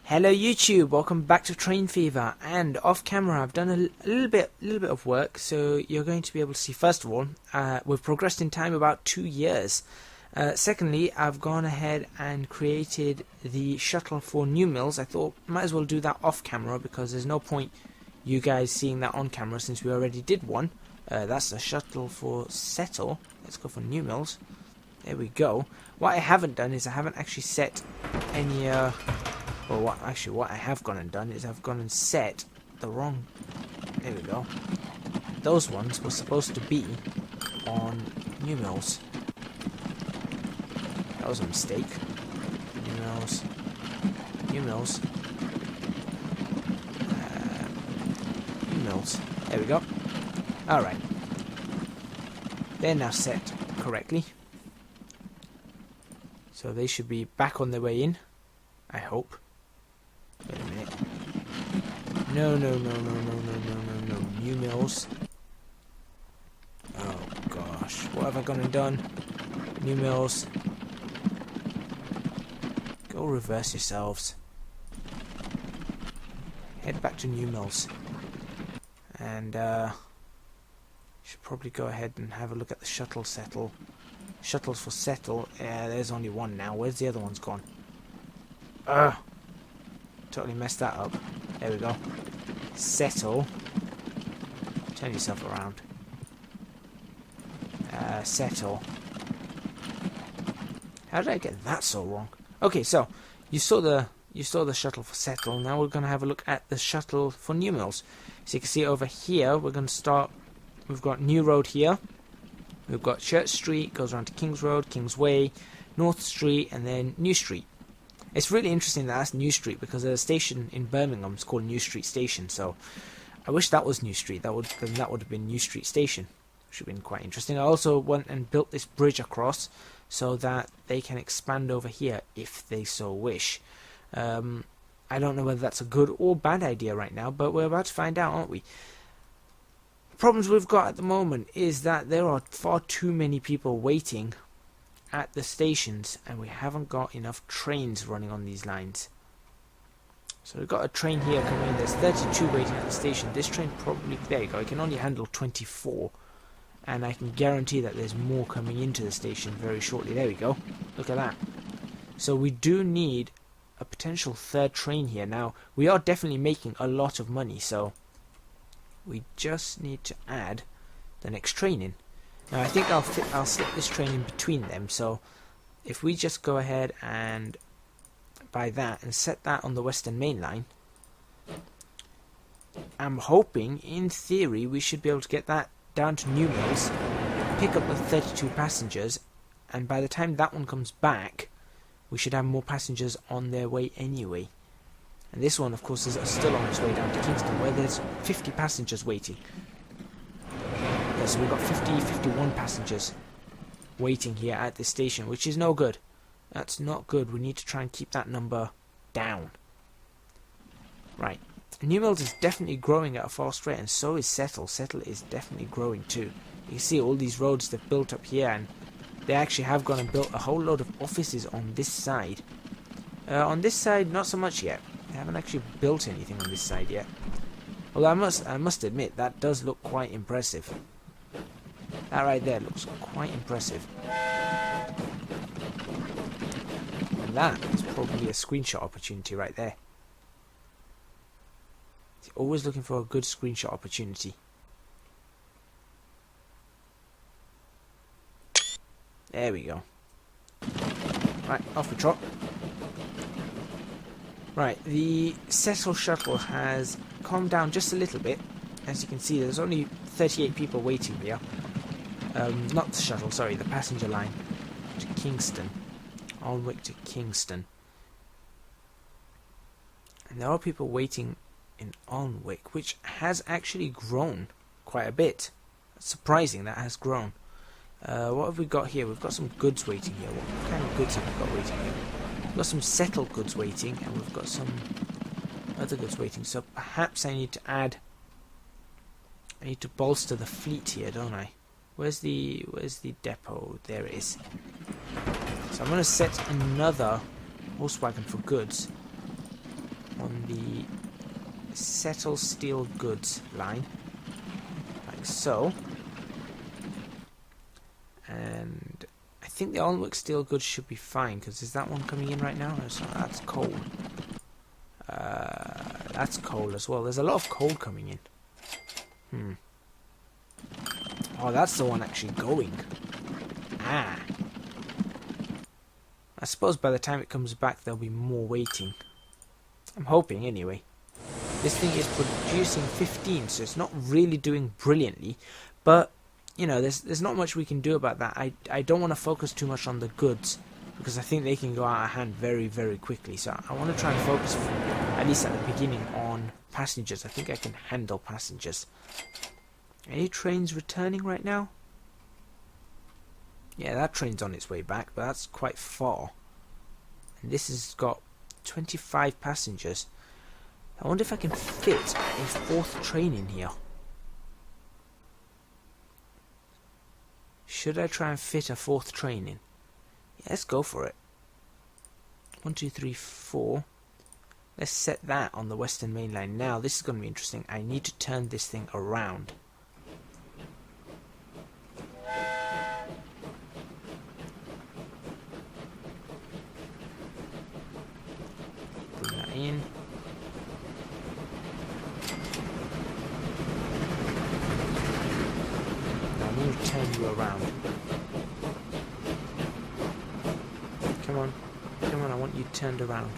Hello YouTube, welcome back to Train Fever, and off camera I've done a little bit of work, so you're going to be able to see. First of all, we've progressed in time about 2 years. Secondly, I've gone ahead and created the shuttle for New Mills. I thought might as well do that off camera because there's no point you guys seeing that on camera since we already did one. That's a shuttle for Settle. Let's go for New Mills. There we go. What I haven't done is I haven't actually set any well, what I have gone and done is I've gone and set the wrong... There we go. Those ones were supposed to be on New Mills. That was a mistake. New Mills. New Mills. New Mills. There we go. Alright. They're now set correctly. So they should be back on their way in. I hope. Wait a minute. No. New Mills. Oh gosh. What have I gone and done? New Mills. Go reverse yourselves. Head back to New Mills. And should probably go ahead and have a look at the shuttle settle. Shuttles for Settle. There's only one now. Where's the other one's gone? Totally messed that up. There we go. Settle. Turn yourself around. Settle. How did I get that so wrong? Okay, so you saw the shuttle for Settle. Now we're going to have a look at the shuttle for New Mills. So you can see over here we're going to start. We've got New Road here. We've got Church Street, goes around to King's Road, King's Way, North Street, and then New Street. It's really interesting that that's New Street because there's a station in Birmingham. It's called New Street Station. So I wish that was New Street. That would have been New Street Station. Which would have been quite interesting. I also went and built this bridge across so that they can expand over here if they so wish. I don't know whether that's a good or bad idea right now, but we're about to find out, aren't we? Problems we've got at the moment is that there are far too many people waiting at the stations and we haven't got enough trains running on these lines. So we've got a train here coming in. There's 32 waiting at the station. This train probably, there you go, it can only handle 24, and I can guarantee that there's more coming into the station very shortly. There we go, look at that. So we do need a potential third train here. Now we are definitely making a lot of money, so we just need to add the next train in. Now I think I'll slip this train in between them. So if we just go ahead and buy that and set that on the Western Main Line, I'm hoping, in theory, we should be able to get that down to New Mills, pick up the 32 passengers, and by the time that one comes back, we should have more passengers on their way anyway. And this one, of course, is still on its way down to Kingston, where there's 50 passengers waiting. Yeah, so we've got 51 passengers waiting here at this station, which is no good. That's not good. We need to try and keep that number down. Right. New Mills is definitely growing at a fast rate, and so is Settle. Settle is definitely growing too. You can see all these roads they've built up here, and they actually have gone and built a whole load of offices on this side. On this side, not so much yet. They haven't actually built anything on this side yet. Although I must admit, that does look quite impressive. That right there looks quite impressive. And that is probably a screenshot opportunity right there. Always looking for a good screenshot opportunity. There we go. Right, off we trot. Right, the Settle shuttle has calmed down just a little bit. As you can see, there's only 38 people waiting here. Not the shuttle, sorry, the passenger line to Kingston. Alnwick to Kingston. And there are people waiting in Alnwick, which has actually grown quite a bit. It's surprising that has grown. What have we got here? We've got some goods waiting here. What kind of goods have we got waiting here? We've got some Settle goods waiting, and we've got some other goods waiting. So perhaps I need to bolster the fleet here, don't I? Where's the depot? There it is. So I'm going to set another horse wagon for goods. on the Settle Steel Goods line, like so. And I think the Alnwick Steel Goods should be fine, because is that one coming in right now? No, it's not. That's coal. That's coal as well. There's a lot of coal coming in. Oh, that's the one actually going. Ah. I suppose by the time it comes back, there'll be more waiting. I'm hoping, anyway. This thing is producing 15, so it's not really doing brilliantly. But, you know, there's not much we can do about that. I don't want to focus too much on the goods, because I think they can go out of hand very, very quickly. So I want to try and focus, at least at the beginning, on passengers. I think I can handle passengers. Any trains returning right now? Yeah, that train's on its way back, but that's quite far. And this has got 25 passengers. I wonder if I can fit a fourth train in here. Should I try and fit a fourth train in? Yeah, let's go for it. 1, 2, 3, 4. Let's set that on the Western Main Line. Now, this is going to be interesting. I need to turn this thing around. Bring that in. Now, I'm going to turn you around. Come on. Come on, I want you turned around.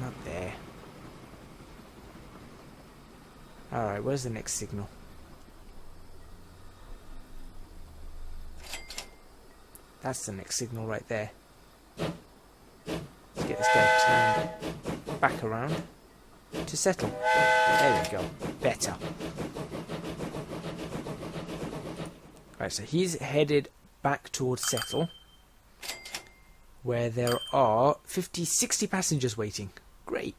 Not there. Alright, where's the next signal? That's the next signal right there. Let's get this guy turned back around to Settle. There we go. Better. Right, so he's headed back towards Settle, where there are 60 passengers waiting. Great.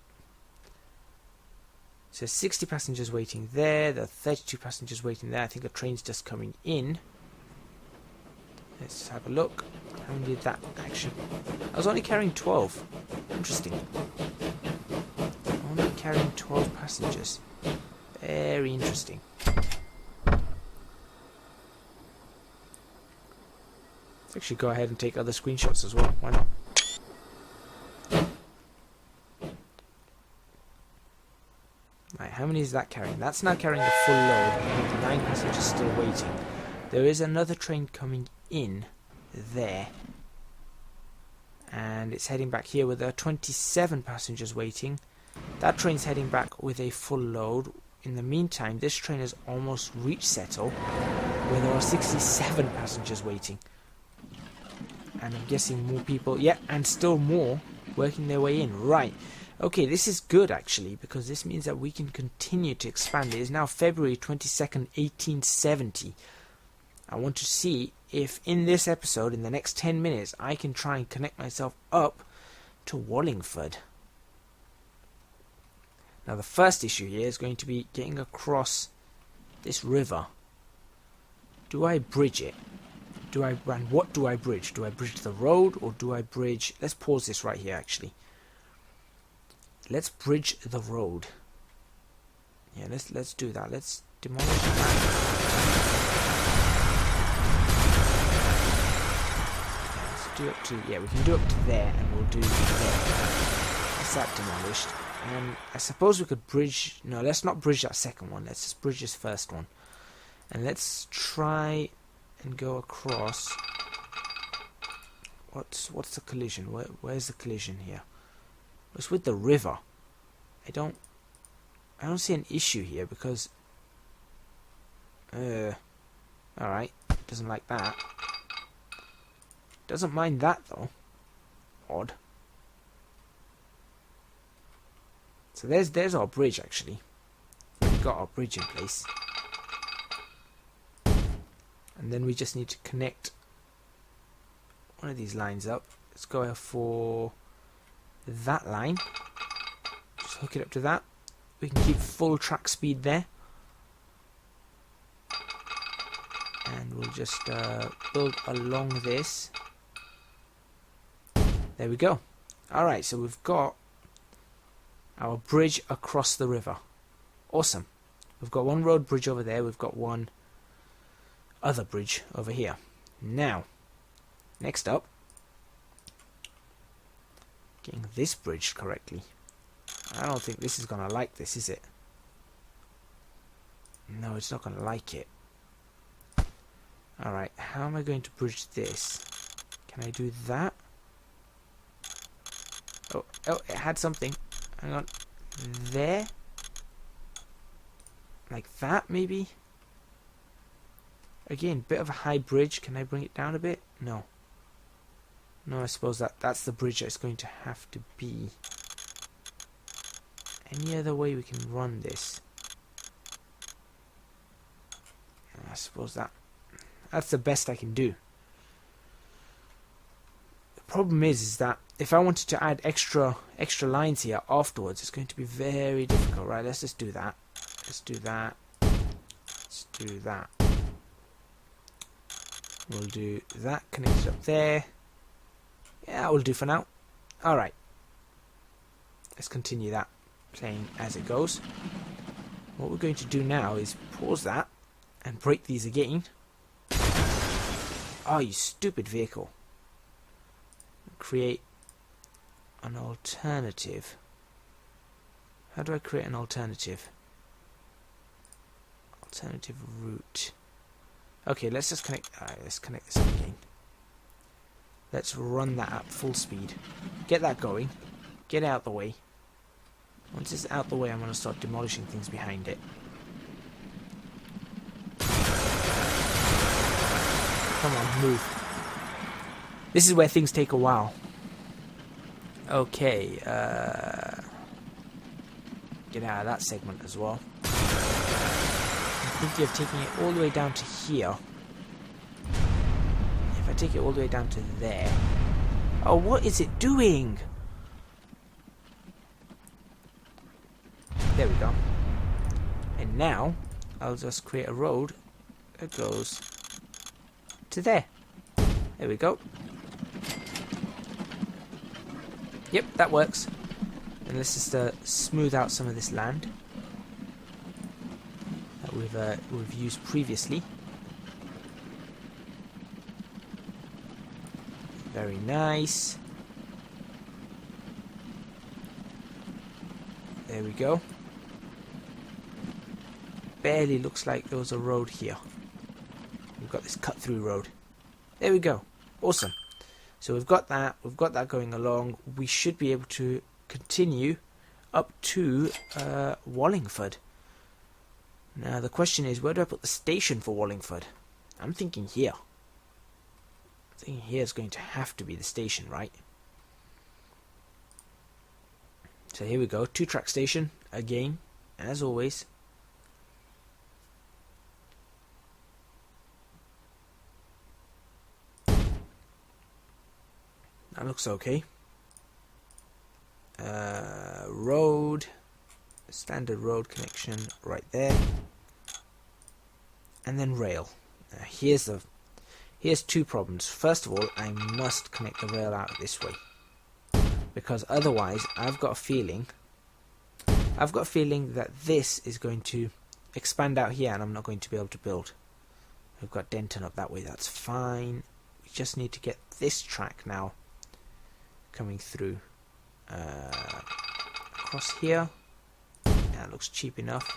So 60 passengers waiting there. There are 32 passengers waiting there. I think a train's just coming in. Let's have a look. How many did that actually? I was only carrying 12. Interesting. Only carrying 12 passengers. Very interesting. Let's actually go ahead and take other screenshots as well. Why not? Right, how many is that carrying? That's now carrying a full load with 9 passengers still waiting. There is another train coming in there. And it's heading back here with 27 passengers waiting. That train's heading back with a full load. In the meantime, this train has almost reached Settle, where there are 67 passengers waiting. And I'm guessing more people, yeah, and still more working their way in. Right. Okay, this is good actually, because this means that we can continue to expand. It is now February 22nd, 1870. I want to see if in this episode, in the next 10 minutes, I can try and connect myself up to Wallingford. Now the first issue here is going to be getting across this river. Do I bridge it? And what do I bridge? Do I bridge the road, or do I bridge... Let's pause this right here actually. Let's bridge the road. Yeah, let's do that. Let's demolish that. Let's do up to... Yeah, we can do up to there, and we'll do there. That's that demolished. And I suppose we could bridge... No, let's not bridge that second one. Let's just bridge this first one. And let's try and go across. What's the collision? Where's the collision here? It's with the river. I don't see an issue here because alright, doesn't like that. Doesn't mind that though. Odd. So there's our bridge actually. We've got our bridge in place. And then we just need to connect one of these lines up. Let's go for that line. Just hook it up to that. We can keep full track speed there. And we'll just build along this. There we go. Alright, so we've got our bridge across the river. Awesome. We've got one road bridge over there. We've got one other bridge over here. Now, next up, getting this bridged correctly. I don't think this is going to like this, is it? No, it's not going to like it. Alright, how am I going to bridge this? Can I do that? Oh, it had something. Hang on. There? Like that, maybe? Again, bit of a high bridge. Can I bring it down a bit? No. No, I suppose that's the bridge that's going to have to be. Any other way we can run this? I suppose that's the best I can do. The problem is that if I wanted to add extra lines here afterwards, it's going to be very difficult. Right, let's just do that. Let's do that. Let's do that. We'll do that connected up there. Yeah, that will do for now. Alright. Let's continue that, playing as it goes. What we're going to do now is pause that and break these again. Oh, you stupid vehicle. Create an alternative. How do I create an alternative? Alternative route. Okay, let's just connect. Let's connect this up again. Let's run that at full speed. Get that going. Get out the way. Once it's out the way, I'm going to start demolishing things behind it. Come on, move. This is where things take a while. Okay, get out of that segment as well. I'm thinking of taking it all the way down to here. If I take it all the way down to there... Oh, what is it doing? There we go. And now, I'll just create a road that goes to there. There we go. Yep, that works. And let's just smooth out some of this land that we've used previously. Very nice. There we go. Barely looks like there was a road here. We've got this cut through road. There we go. Awesome. So we've got that going along. We should be able to continue up to Wallingford. Now the question is, where do I put the station for Wallingford? I'm thinking here. I think here is going to have to be the station, right? So here we go, 2-track station again, as always. That looks okay. Road, standard road connection right there, and then rail. Here's 2 problems. First of all, I must connect the rail out this way, because otherwise I've got a feeling that this is going to expand out here and I'm not going to be able to build. We've got Denton up that way, that's fine. We just need to get this track now coming through across here. That looks cheap enough.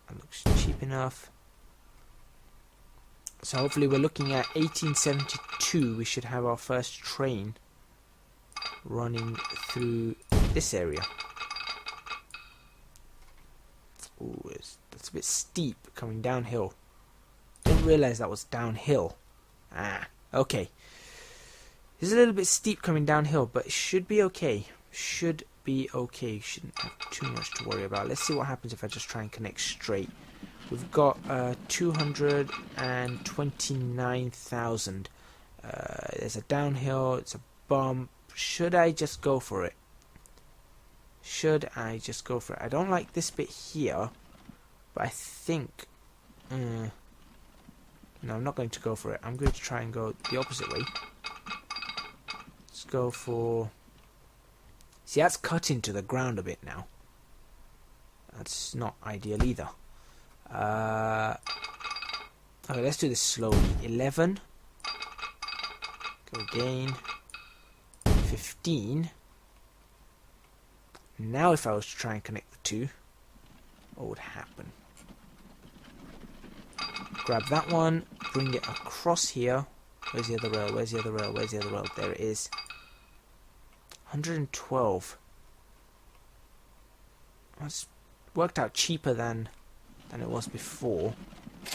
That looks cheap enough. So hopefully we're looking at 1872. We should have our first train running through this area. Ooh, that's a bit steep coming downhill. Didn't realise that was downhill. Okay. It's a little bit steep coming downhill, but it should be okay. Should be okay. Shouldn't have too much to worry about. Let's see what happens if I just try and connect straight. We've got 229,000. There's a downhill. It's a bump. Should I just go for it? I don't like this bit here, but I think... no, I'm not going to go for it. I'm going to try and go the opposite way. Let's go for See, that's cut into the ground a bit now. That's not ideal either. Okay, let's do this slowly. 11. Go again. 15. Now if I was to try and connect the two, what would happen? Grab that one, bring it across here. Where's the other rail? Where's the other rail? Where's the other rail? There it is. 112. That's worked out cheaper than it was before.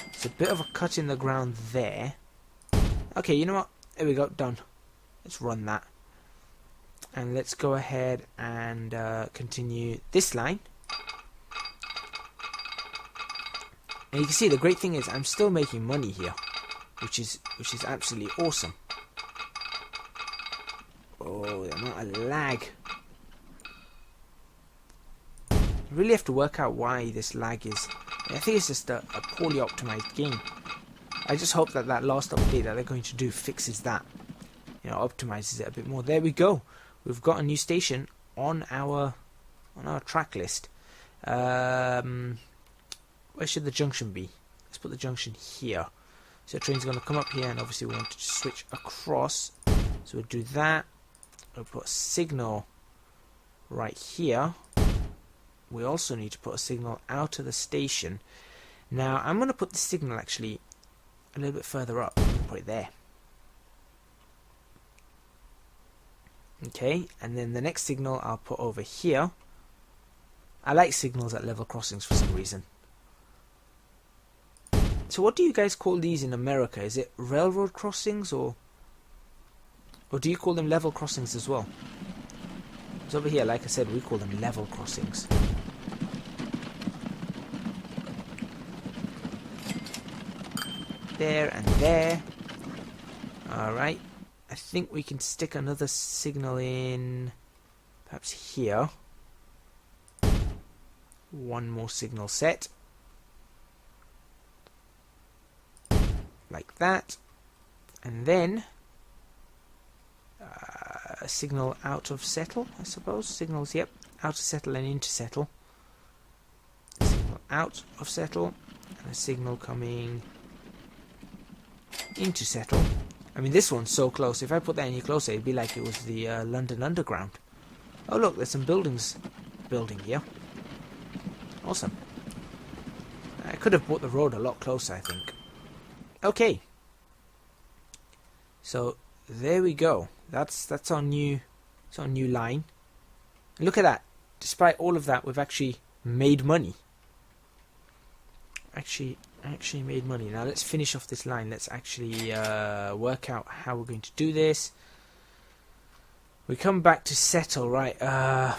It's a bit of a cut in the ground there. Okay, you know what? There we go, done. Let's run that. And let's go ahead and continue this line. And you can see the great thing is I'm still making money here, which is absolutely awesome. Oh, the amount of lag. You really have to work out why this lag is. I think it's just a poorly optimized game. I just hope that last update that they're going to do fixes that. You know, optimizes it a bit more. There we go. We've got a new station on our track list. Where should the junction be? Let's put the junction here. So the train's going to come up here, and obviously we want to switch across. So we'll do that. We'll put a signal right here. We also need to put a signal out of the station. Now I'm going to put the signal actually a little bit further up. I'm going to put it there. Okay, and then the next signal I'll put over here. I like signals at level crossings for some reason. So what do you guys call these in America? Is it railroad crossings or do you call them level crossings as well? Because over here, like I said, we call them level crossings. There and there. Alright. I think we can stick another signal in perhaps here. One more signal set. Like that. And then a signal out of settle, I suppose. Signals, yep. Out of settle and into settle. A signal out of settle. And a signal coming into settle. I mean, this one's so close. If I put that any closer, it'd be like it was the London Underground. Oh, look, there's some buildings building here. Awesome. I could have brought the road a lot closer, I think. Okay. So there we go. That's our new line. And look at that. Despite all of that, we've actually made money. Actually made money. Now let's finish off this line. Let's actually work out how we're going to do this. We come back to settle, right? I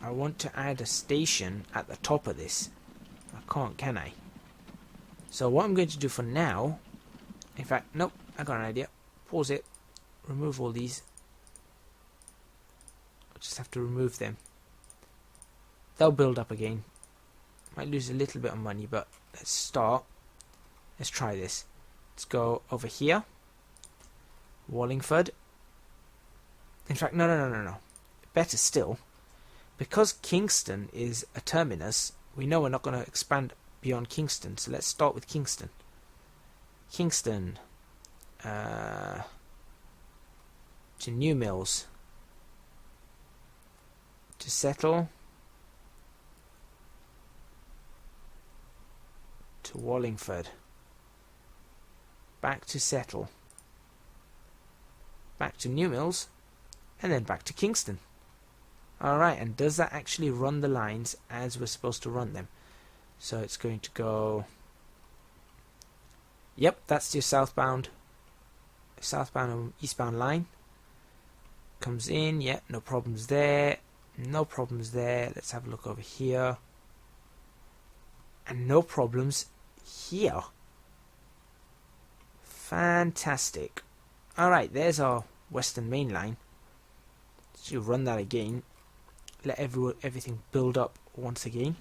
want to add a station at the top of this. I can't, can I? So what I'm going to do for now, in fact, nope, I got an idea. Pause it. Remove all these. I'll just have to remove them. They'll build up again. Might lose a little bit of money, but let's start. Let's try this. Let's go over here. Wallingford. In fact, no. Better still, because Kingston is a terminus, we know we're not going to expand beyond Kingston, so let's start with Kingston. Kingston to New Mills to settle to Wallingford, back to settle, back to New Mills, and then back to Kingston. Alright, and does that actually run the lines as we're supposed to run them? So it's going to go... Yep, that's your southbound and eastbound line. Comes in, yeah, no problems there. No problems there. Let's have a look over here. And no problems here. Fantastic. Alright, there's our Western Main Line. So you run that again. Let everything build up once again.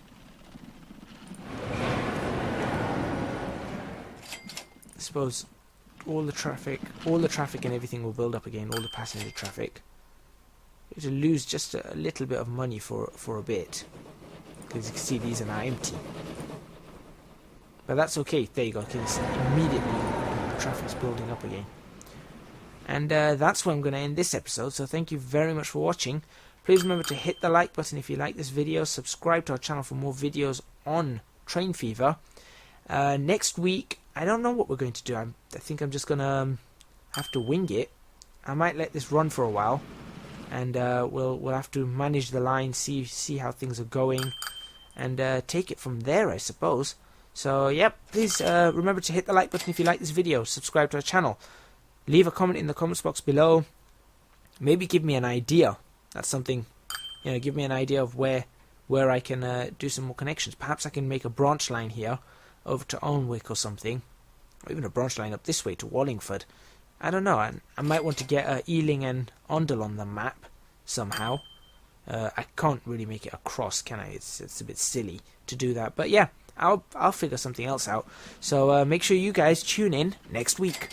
I suppose all the traffic and everything will build up again, all the passenger traffic. We have to lose just a little bit of money for a bit, because you can see these are now empty. But that's okay. There you go. Because immediately the traffic's building up again. And that's where I'm going to end this episode. So thank you very much for watching. Please remember to hit the like button if you like this video. Subscribe to our channel for more videos on Train Fever. Next week, I don't know what we're going to do. I think I'm just going to have to wing it. I might let this run for a while. And we'll have to manage the line, see how things are going. And take it from there, I suppose. So, yep, please remember to hit the like button if you like this video. Subscribe to our channel. Leave a comment in the comments box below. Maybe give me an idea. That's something, give me an idea of where I can do some more connections. Perhaps I can make a branch line here over to Alnwick or something. Or even a branch line up this way to Wallingford. I don't know. I might want to get Ealing and Ondel on the map somehow. I can't really make it across, can I? It's a bit silly to do that. But yeah, I'll figure something else out. So make sure you guys tune in next week.